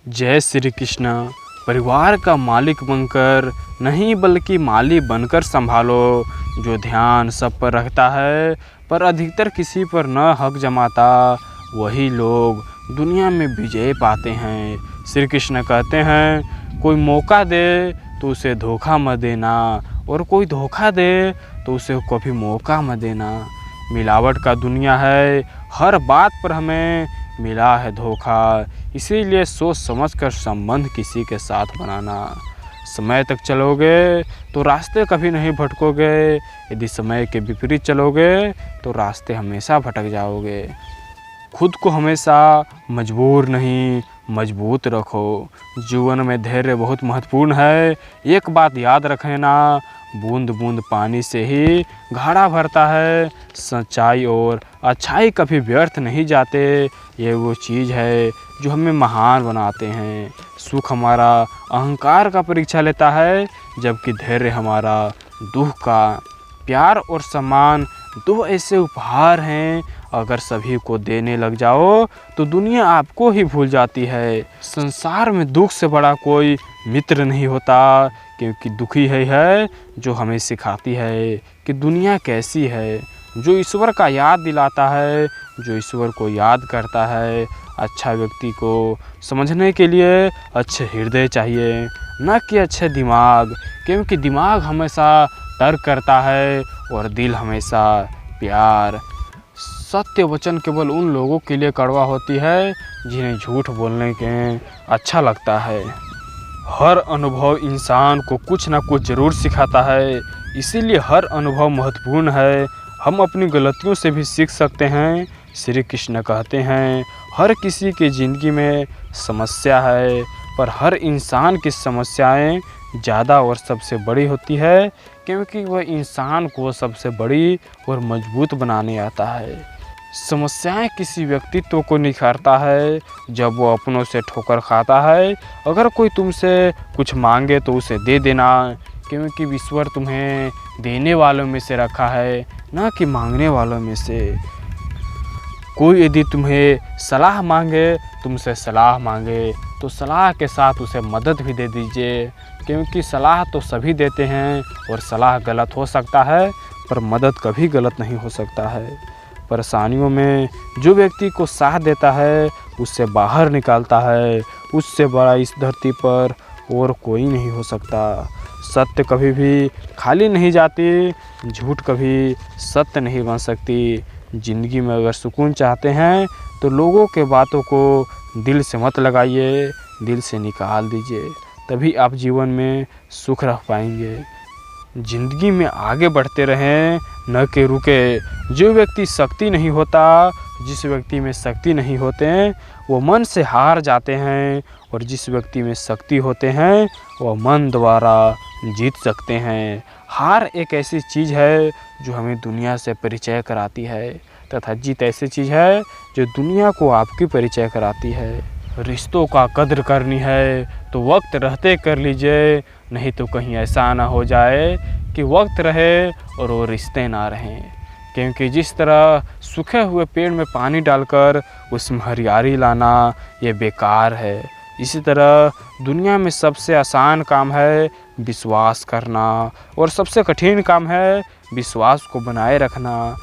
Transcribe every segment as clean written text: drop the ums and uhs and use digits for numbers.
जय श्री कृष्ण। परिवार का मालिक बनकर नहीं बल्कि माली बनकर संभालो। जो ध्यान सब पर रखता है पर अधिकतर किसी पर न हक जमाता, वही लोग दुनिया में विजय पाते हैं। श्री कृष्ण कहते हैं, कोई मौका दे तो उसे धोखा मत देना, और कोई धोखा दे तो उसे कभी मौका मत देना। मिलावट का दुनिया है, हर बात पर हमें मिला है धोखा। इसीलिए सोच समझकर संबंध किसी के साथ बनाना। समय तक चलोगे तो रास्ते कभी नहीं भटकोगे, यदि समय के विपरीत चलोगे तो रास्ते हमेशा भटक जाओगे। खुद को हमेशा मजबूर नहीं, मजबूत रखो। जीवन में धैर्य बहुत महत्वपूर्ण है। एक बात याद रखना, बूंद बूंद पानी से ही घड़ा भरता है। सच्चाई और अच्छाई कभी व्यर्थ नहीं जाते। ये वो चीज़ है जो हमें महान बनाते हैं। सुख हमारा अहंकार का परीक्षा लेता है, जबकि धैर्य हमारा दुख का। प्यार और सम्मान दो ऐसे उपहार हैं, अगर सभी को देने लग जाओ तो दुनिया आपको ही भूल जाती है। संसार में दुख से बड़ा कोई मित्र नहीं होता, क्योंकि दुखी है जो हमें सिखाती है कि दुनिया कैसी है। जो ईश्वर का याद दिलाता है, जो ईश्वर को याद करता है। अच्छा व्यक्ति को समझने के लिए अच्छे हृदय चाहिए, न कि अच्छे दिमाग, क्योंकि दिमाग हमेशा तर्क करता है और दिल हमेशा प्यार। सत्य वचन केवल उन लोगों के लिए कड़वा होती है जिन्हें झूठ बोलने के अच्छा लगता है। हर अनुभव इंसान को कुछ ना कुछ ज़रूर सिखाता है, इसीलिए हर अनुभव महत्वपूर्ण है। हम अपनी गलतियों से भी सीख सकते हैं। श्री कृष्ण कहते हैं, हर किसी की ज़िंदगी में समस्या है, पर हर इंसान की समस्याएं ज़्यादा और सबसे बड़ी होती है, क्योंकि वह इंसान को सबसे बड़ी और मजबूत बनाने आता है। समस्याएं किसी व्यक्तित्व को निखारता है जब वो अपनों से ठोकर खाता है। अगर कोई तुमसे कुछ मांगे तो उसे दे देना, क्योंकि ईश्वर तुम्हें देने वालों में से रखा है, ना कि मांगने वालों में से। कोई यदि तुम्हें सलाह मांगे, तुमसे सलाह मांगे, तो सलाह के साथ उसे मदद भी दे दीजिए, क्योंकि सलाह तो सभी देते हैं और सलाह गलत हो सकता है, पर मदद कभी गलत नहीं हो सकता है। परेशानियों में जो व्यक्ति को साथ देता है, उससे बाहर निकालता है, उससे बड़ा इस धरती पर और कोई नहीं हो सकता। सत्य कभी भी खाली नहीं जाती, झूठ कभी सत्य नहीं बन सकती। ज़िंदगी में अगर सुकून चाहते हैं तो लोगों के बातों को दिल से मत लगाइए, दिल से निकाल दीजिए, तभी आप जीवन में सुख रख पाएंगे। ज़िंदगी में आगे बढ़ते रहें, न कि रुके। जो व्यक्ति शक्ति नहीं होता, जिस व्यक्ति में शक्ति नहीं होते हैं, वो मन से हार जाते हैं, और जिस व्यक्ति में शक्ति होते हैं वह मन द्वारा जीत सकते हैं। हार एक ऐसी चीज़ है जो हमें दुनिया से परिचय कराती है, तथा जीत ऐसी चीज़ है जो दुनिया को आपकी परिचय कराती है। रिश्तों का कद्र करनी है तो वक्त रहते कर लीजिए, नहीं तो कहीं ऐसा ना हो जाए कि वक्त रहे और वो रिश्ते ना रहें। क्योंकि जिस तरह सूखे हुए पेड़ में पानी डालकर उसमें हरियाली लाना ये बेकार है, इसी तरह दुनिया में सबसे आसान काम है विश्वास करना, और सबसे कठिन काम है विश्वास को बनाए रखना,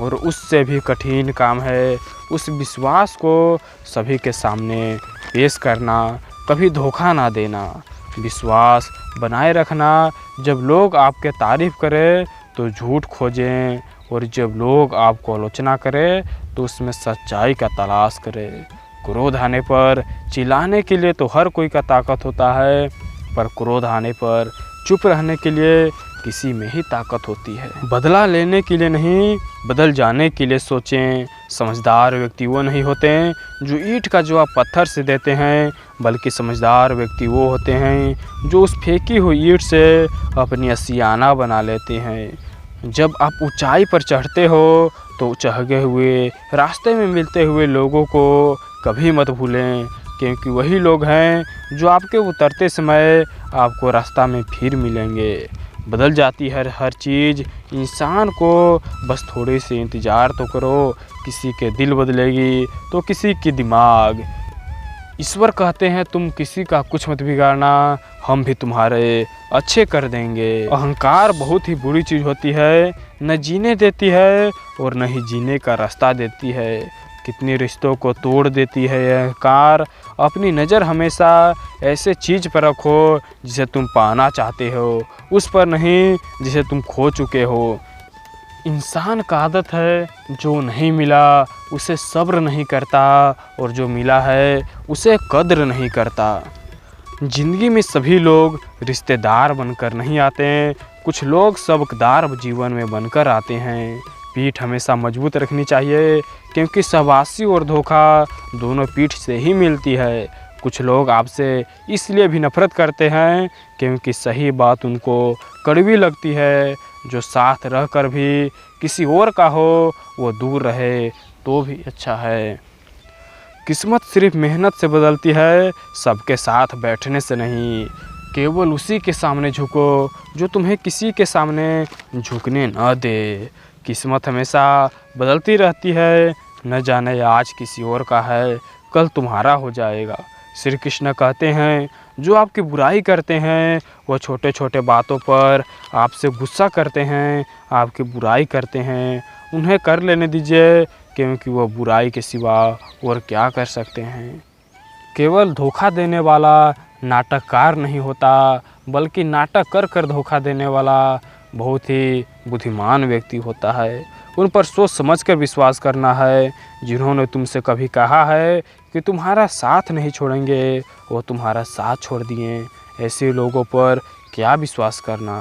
और उससे भी कठिन काम है उस विश्वास को सभी के सामने पेश करना। कभी धोखा ना देना, विश्वास बनाए रखना। जब लोग आपके तारीफ़ करें तो झूठ खोजें, और जब लोग आपको आलोचना करें तो उसमें सच्चाई का तलाश करें। क्रोध आने पर चिल्लाने के लिए तो हर कोई का ताकत होता है, पर क्रोध आने पर चुप रहने के लिए किसी में ही ताकत होती है। बदला लेने के लिए नहीं, बदल जाने के लिए सोचें। समझदार व्यक्ति वो नहीं होते हैं जो ईंट का जवाब पत्थर से देते हैं, बल्कि समझदार व्यक्ति वो होते हैं जो उस फेंकी हुई ईंट से अपनी आशियाना बना लेते हैं। जब आप ऊंचाई पर चढ़ते हो तो चढ़े हुए रास्ते में मिलते हुए लोगों को कभी मत भूलें, क्योंकि वही लोग हैं जो आपके उतरते समय आपको रास्ता में फिर मिलेंगे। बदल जाती है हर चीज़, इंसान को बस थोड़े से इंतज़ार तो करो। किसी के दिल बदलेगी तो किसी की दिमाग। ईश्वर कहते हैं तुम किसी का कुछ मत बिगाड़ना, हम भी तुम्हारे अच्छे कर देंगे। अहंकार बहुत ही बुरी चीज़ होती है, न जीने देती है और न ही जीने का रास्ता देती है। कितने रिश्तों को तोड़ देती है यह अहंकार। अपनी नज़र हमेशा ऐसे चीज़ पर रखो जिसे तुम पाना चाहते हो, उस पर नहीं जिसे तुम खो चुके हो। इंसान का आदत है जो नहीं मिला उसे सब्र नहीं करता और जो मिला है उसे कद्र नहीं करता। ज़िंदगी में सभी लोग रिश्तेदार बनकर नहीं आते, कुछ लोग सबकदार जीवन में बनकर आते हैं। पीठ हमेशा मजबूत रखनी चाहिए क्योंकि शाबाशी और धोखा दोनों पीठ से ही मिलती है। कुछ लोग आपसे इसलिए भी नफरत करते हैं क्योंकि सही बात उनको कड़वी लगती है। जो साथ रहकर भी किसी और का हो वो दूर रहे तो भी अच्छा है। किस्मत सिर्फ मेहनत से बदलती है, सबके साथ बैठने से नहीं। केवल उसी के सामने झुको जो तुम्हें किसी के सामने झुकने न दे। किस्मत हमेशा बदलती रहती है, न जाने आज किसी और का है कल तुम्हारा हो जाएगा। श्री कृष्ण कहते हैं जो आपकी बुराई करते हैं वह छोटे छोटे बातों पर आपसे गुस्सा करते हैं, आपकी बुराई करते हैं, उन्हें कर लेने दीजिए क्योंकि वह बुराई के सिवा और क्या कर सकते हैं। केवल धोखा देने वाला नाटककार नहीं होता बल्कि नाटक कर कर धोखा देने वाला बहुत ही बुद्धिमान व्यक्ति होता है। उन पर सोच समझ कर विश्वास करना है। जिन्होंने तुमसे कभी कहा है कि तुम्हारा साथ नहीं छोड़ेंगे वो तुम्हारा साथ छोड़ दिए, ऐसे लोगों पर क्या विश्वास करना।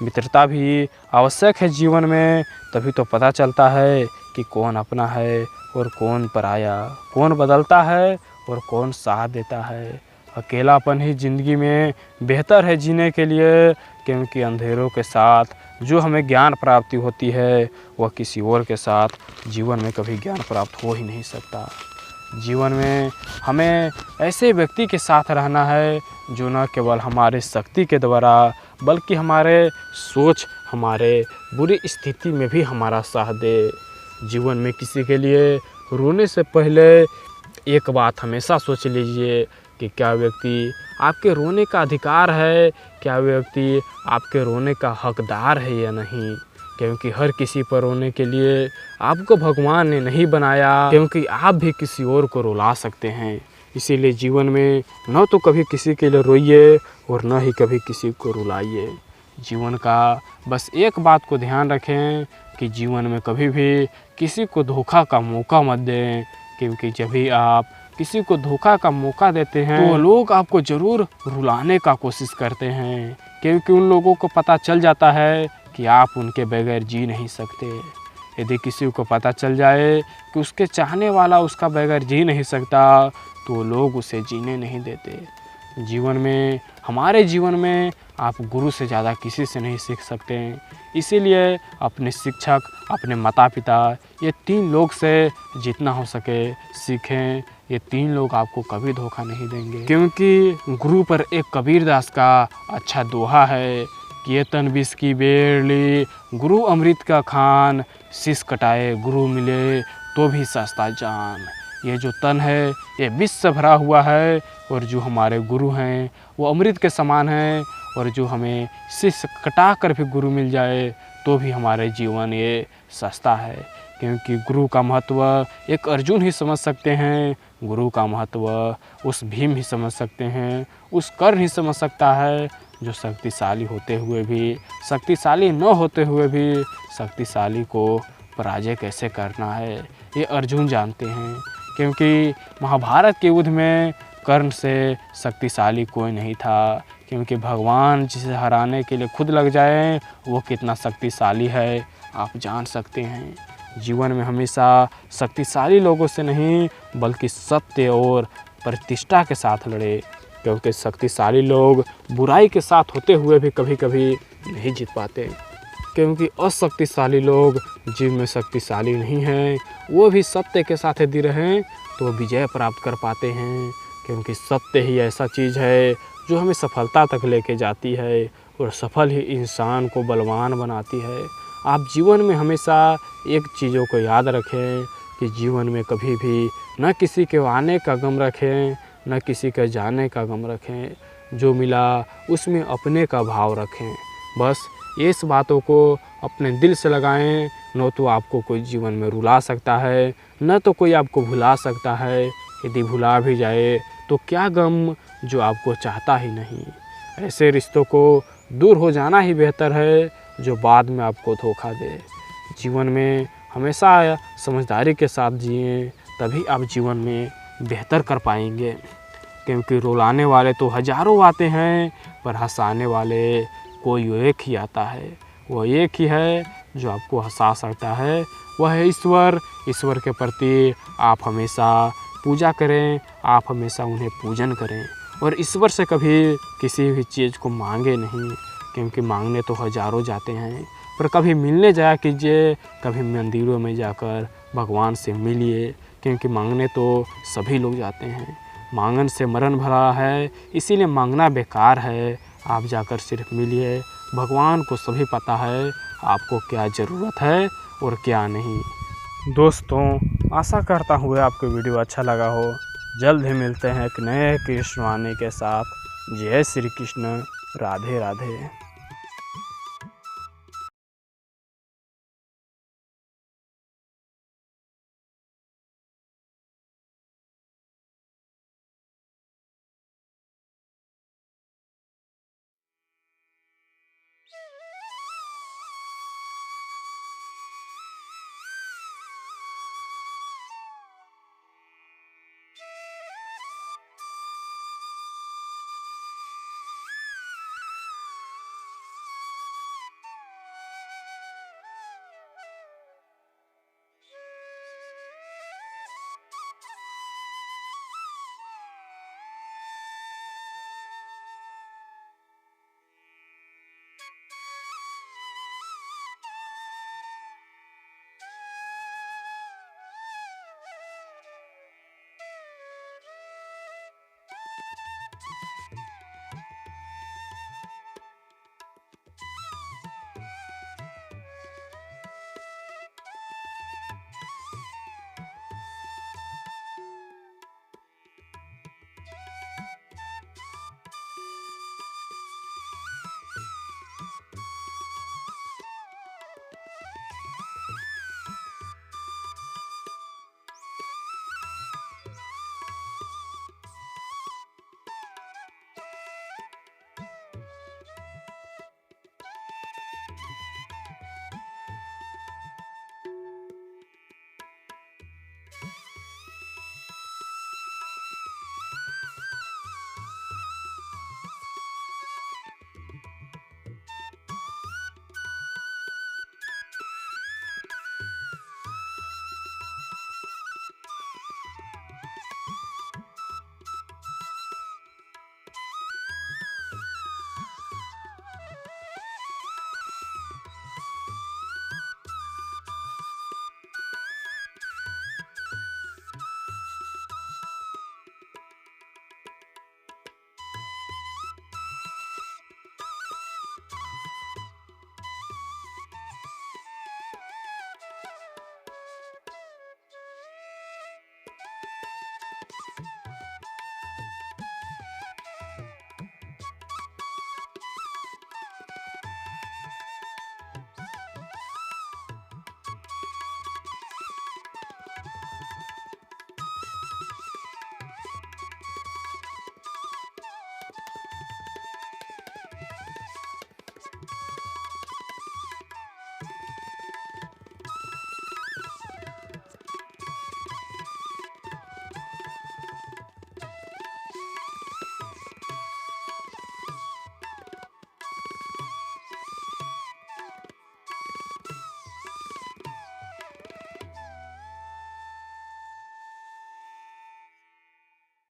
मित्रता भी आवश्यक है जीवन में, तभी तो पता चलता है कि कौन अपना है और कौन पराया, कौन बदलता है और कौन साथ देता है। अकेलापन ही ज़िंदगी में बेहतर है जीने के लिए क्योंकि अंधेरों के साथ जो हमें ज्ञान प्राप्ति होती है वह किसी और के साथ जीवन में कभी ज्ञान प्राप्त हो ही नहीं सकता। जीवन में हमें ऐसे व्यक्ति के साथ रहना है जो न केवल हमारे शक्ति के द्वारा बल्कि हमारे सोच, हमारे बुरी स्थिति में भी हमारा साथ दे। जीवन में किसी के लिए रोने से पहले एक बात हमेशा सोच लीजिए कि क्या व्यक्ति आपके रोने का अधिकार है, क्या व्यक्ति आपके रोने का हकदार है या नहीं। क्योंकि हर किसी पर रोने के लिए आपको भगवान ने नहीं बनाया, क्योंकि आप भी किसी और को रुला सकते हैं। इसीलिए जीवन में न तो कभी किसी के लिए रोइए और न ही कभी किसी को रुलाइए। जीवन का बस एक बात को ध्यान रखें कि जीवन में कभी भी किसी को धोखा का मौका मत दें, क्योंकि जब भी आप किसी को धोखा का मौका देते हैं तो लोग आपको ज़रूर रुलाने का कोशिश करते हैं, क्योंकि उन लोगों को पता चल जाता है कि आप उनके बगैर जी नहीं सकते। यदि किसी को पता चल जाए कि उसके चाहने वाला उसका बगैर जी नहीं सकता तो लोग उसे जीने नहीं देते। जीवन में, हमारे जीवन में आप गुरु से ज़्यादा किसी से नहीं सीख सकते। इसीलिए अपने शिक्षक, अपने माता पिता, ये 3 लोग से जितना हो सके सीखें। ये 3 लोग आपको कभी धोखा नहीं देंगे, क्योंकि गुरु पर एक कबीरदास का अच्छा दोहा है कि ये तन विष की बेली, गुरु अमृत का खान, शीश कटाए गुरु मिले तो भी सस्ता जान। ये जो तन है ये विष से भरा हुआ है और जो हमारे गुरु हैं वो अमृत के समान हैं, और जो हमें शीश कटा कर भी गुरु मिल जाए तो भी हमारे जीवन ये सस्ता है। क्योंकि गुरु का महत्व एक अर्जुन ही समझ सकते हैं, गुरु का महत्व उस भीम ही समझ सकते हैं, उस कर्ण ही समझ सकता है जो शक्तिशाली होते हुए भी, शक्तिशाली न होते हुए भी शक्तिशाली को पराजय कैसे करना है ये अर्जुन जानते हैं। क्योंकि महाभारत के युद्ध में कर्ण से शक्तिशाली कोई नहीं था, क्योंकि भगवान जिसे हराने के लिए खुद लग जाए वो कितना शक्तिशाली है आप जान सकते हैं। जीवन में हमेशा शक्तिशाली लोगों से नहीं बल्कि सत्य और प्रतिष्ठा के साथ लड़े, क्योंकि शक्तिशाली लोग बुराई के साथ होते हुए भी कभी कभी नहीं जीत पाते। क्योंकि अशक्तिशाली लोग जिनमें शक्तिशाली नहीं हैं वो भी सत्य के साथ यदि रहें तो विजय प्राप्त कर पाते हैं। क्योंकि सत्य ही ऐसा चीज़ है जो हमें सफलता तक लेके जाती है और सफल ही इंसान को बलवान बनाती है। आप जीवन में हमेशा एक चीज़ों को याद रखें कि जीवन में कभी भी न किसी के आने का गम रखें, न किसी के जाने का गम रखें। जो मिला उसमें अपने का भाव रखें। बस इस बातों को अपने दिल से लगाएं। न तो आपको कोई जीवन में रुला सकता है, न तो कोई आपको भुला सकता है। यदि भुला भी जाए तो क्या गम, जो आपको चाहता ही नहीं। ऐसे रिश्तों को दूर हो जाना ही बेहतर है, जो बाद में आपको धोखा दे। जीवन में हमेशा समझदारी के साथ जिएं, तभी आप जीवन में बेहतर कर पाएंगे। क्योंकि रुलाने वाले तो हज़ारों आते हैं, पर हंसाने वाले कोई एक ही आता है। वह एक ही है जो आपको हंसा सकता है, वह है ईश्वर। ईश्वर के प्रति आप हमेशा पूजा करें, आप हमेशा उन्हें पूजन करें और ईश्वर से कभी किसी भी चीज़ को मांगे नहीं, क्योंकि मांगने तो हज़ारों जाते हैं, पर कभी मिलने जाया कीजिए। कभी मंदिरों में जाकर भगवान से मिलिए, क्योंकि मांगने तो सभी लोग जाते हैं। मांगन से मरण भरा है, इसीलिए मांगना बेकार है। आप जाकर सिर्फ मिलिए। भगवान को सभी पता है आपको क्या ज़रूरत है और क्या नहीं। दोस्तों, आशा करता हूँ आपको वीडियो अच्छा लगा हो। जल्द ही मिलते हैं एक नए कृष्ण वाणी के साथ। जय श्री कृष्ण। राधे राधे।